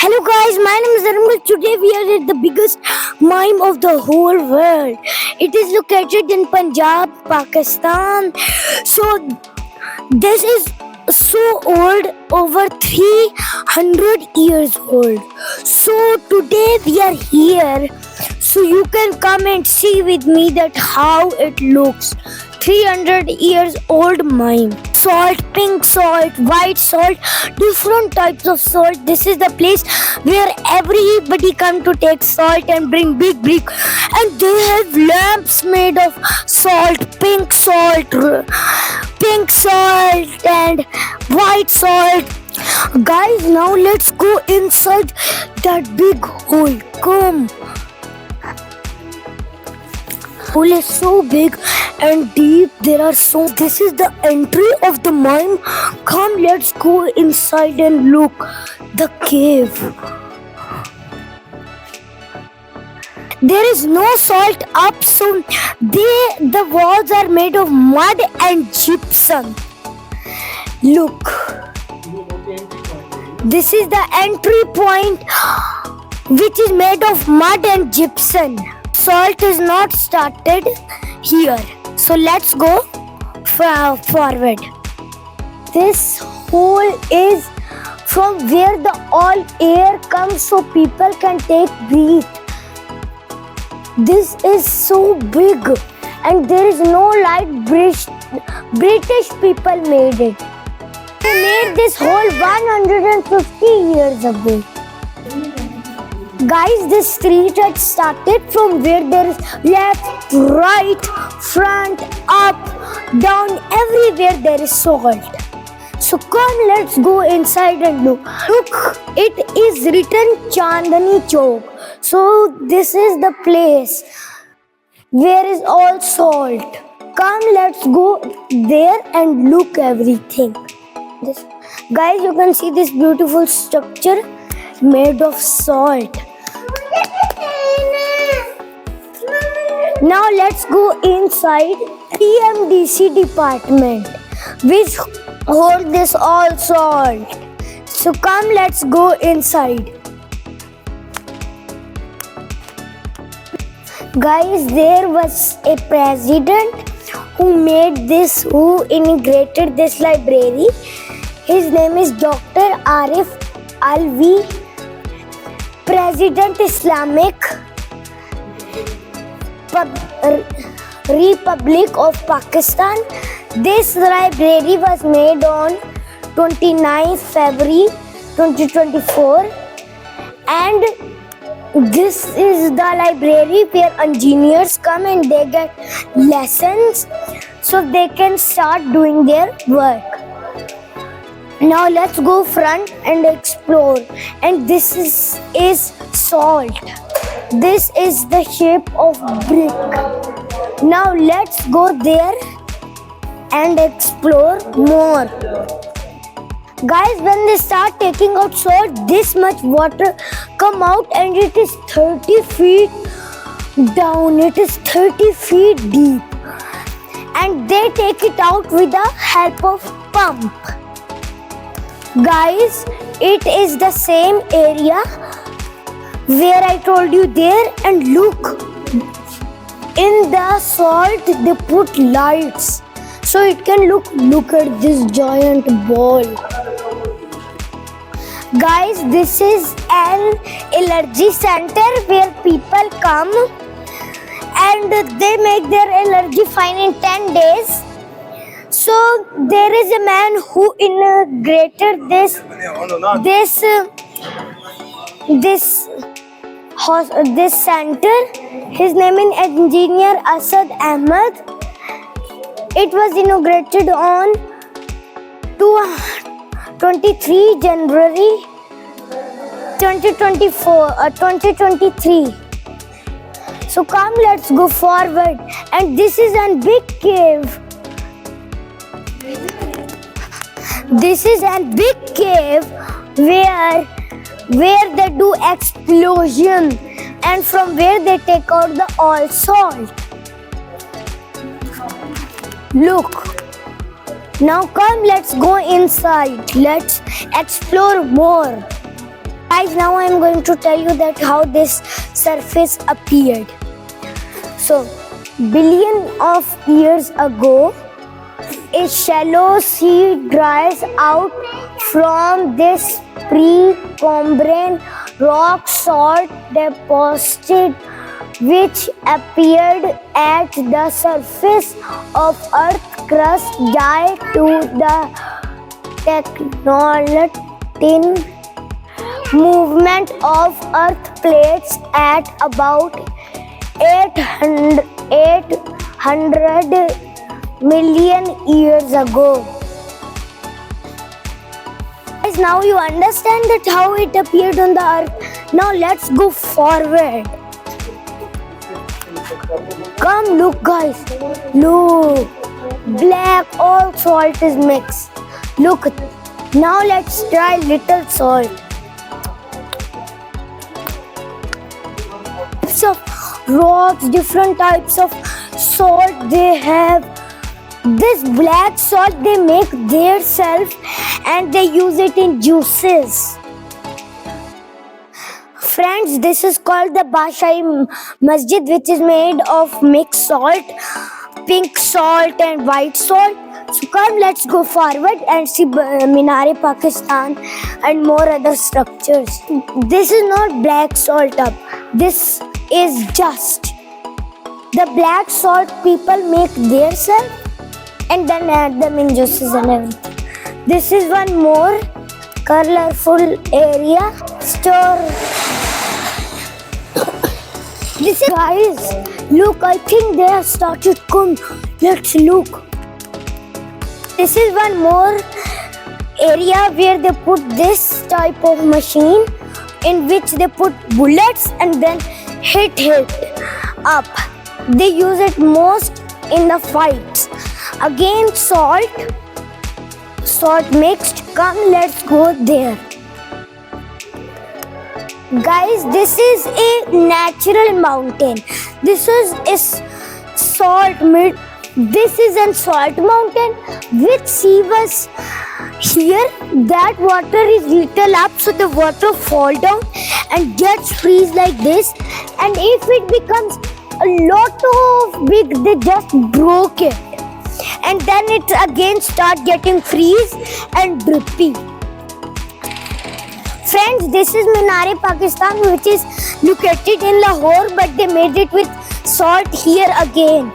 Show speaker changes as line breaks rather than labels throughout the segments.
Hello guys, my name is Arungal. Today we are at the biggest mine of the whole world. It is located in Punjab, Pakistan. So this is so old, over 300 years old. So today we are here. So you can come and see with me that how it looks. 300 years old mine. Salt, pink salt, white salt, different types of salt. This is the place where everybody come to take salt and bring big brick. And they have lamps made of salt, pink salt and white salt. Guys, now let's go inside that big hole. Come. Hole is so big and deep. This is the entry of the mine. Come, let's go inside and look the cave. There is no salt up, so the walls are made of mud and gypsum. Look, this is the entry point, which is made of mud and gypsum. Salt is not started here, so let's go forward. This hole is from where the all air comes, so people can take breathe. This is so big, and there is no light. British people made it. They made this hole 150 years ago. Guys, this street had started from where there is left, right, front, up, down, everywhere there is salt. So come, let's go inside and look. Look, it is written Chandni Chowk. So this is the place where is all salt. Come, let's go there and look everything. Guys, you can see this beautiful structure made of salt. Now let's go inside PMDC department, which hold this all salt. So come, let's go inside. Guys, there was a president who inaugurated this library. His name is Dr. Arif Alvi, President Islamic Republic of Pakistan. This library was made on 29 February 2024, and this is the library where engineers come and they get lessons so they can start doing their work. Now let's go front and explore. And this is salt. This is the shape of brick. Now let's go there and explore more. Guys, when they start taking out salt, this much water come out, and it is 30 feet down. It is 30 feet deep. And they take it out with the help of pump. Guys, it is the same area where I told you there, and look, in the salt they put lights so it can look at this giant ball. Guys, this is an allergy center where people come and they make their allergy fine in 10 days. So there is a man who inaugurated this center. His name is Engineer Asad Ahmed. It was inaugurated on 23 January 2023. So come, let's go forward. And this is a big cave. This is a big cave where they do explosion, and from where they take out the all salt. Look. Now come, let's go inside. Let's explore more. Guys, now I am going to tell you that how this surface appeared. So, billion of years ago, a shallow sea dries out from this Precambrian rock salt deposit which appeared at the surface of Earth crust due to the tectonic movement of Earth plates at about 800 million years ago. Guys, now you understand that how it appeared on the Earth. Now let's go forward. Come look, guys. Look, black all salt is mixed. Look, now let's try little salt. Types of rocks, different types of salt they have. This black salt they make their self and they use it in juices. Friends, this is called the Bashai Masjid, which is made of mixed salt, pink salt and white salt. So come, let's go forward and see Minar-e-Pakistan and more other structures. This is not black salt up. This is just the black salt people make their self and then add them in juices and everything. This is one more colorful area store. This is, guys, look, I think they have started. Come, let's look. This is one more area where they put this type of machine in which they put bullets and then hit up. They use it most in the fights. Again, salt mixed. Come, let's go there. Guys, this is a natural mountain. This is a salt. This is a salt mountain which sea was here. That water is little up, so the water fall down and gets freeze like this. And if it becomes a lot of big, they just broke it. And then it again start getting freeze and drippy. Friends, this is Minar-e-Pakistan, which is located in Lahore, but they made it with salt here again.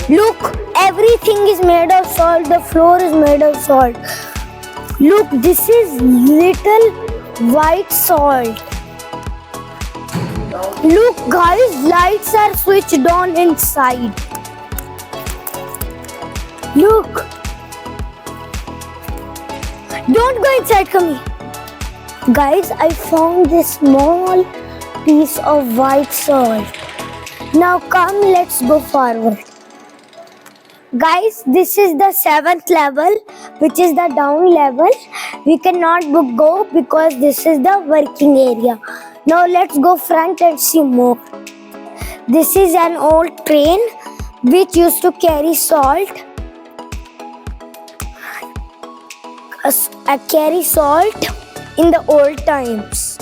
Look, everything is made of salt. The floor is made of salt. Look, this is little white salt. Look, guys, lights are switched on inside. Look. Don't go inside, come here. Guys, I found this small piece of white salt. Now come, let's go forward. Guys, this is the 7th level, which is the down level. We cannot go because this is the working area. Now let's go front and see more. This is an old train which used to carry salt. Carry salt in the old times.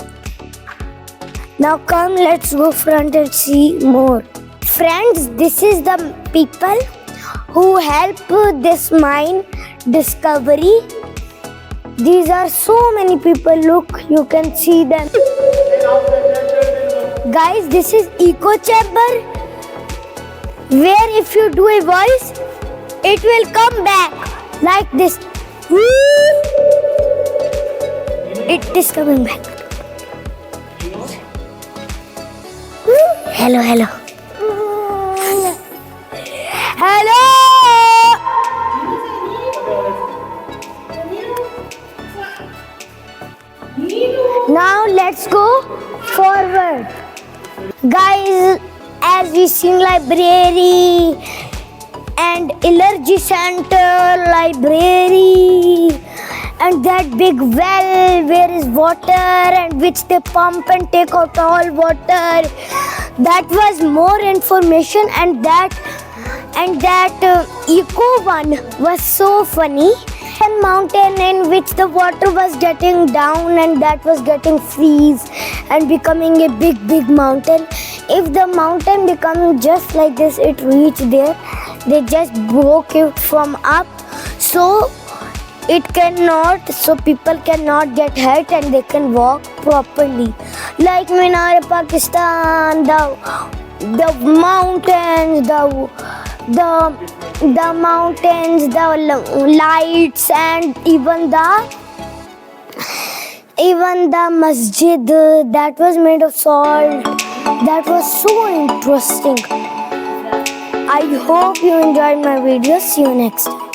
Now come, let's go front and see more. Friends, this is the people who help this mine discovery. These are so many people. Look, you can see them. Guys, this is echo chamber, where if you do a voice, it will come back like this. It is coming back. Hello, hello. Hello. Now let's go forward. Guys, as we sing library and allergy center, library, and that big well where is water and which they pump and take out all water. That was more information, and that eco one was so funny. one mountain in which the water was getting down and that was getting freeze and becoming a big mountain. If the mountain become just like this, it reached there, they just broke it from up, so it cannot, so people cannot get hurt and they can walk properly. Like Minar-e-Pakistan, the mountains, the mountains, the lights, and even the masjid that was made of salt. That was so interesting. I hope you enjoyed my video. See you next time.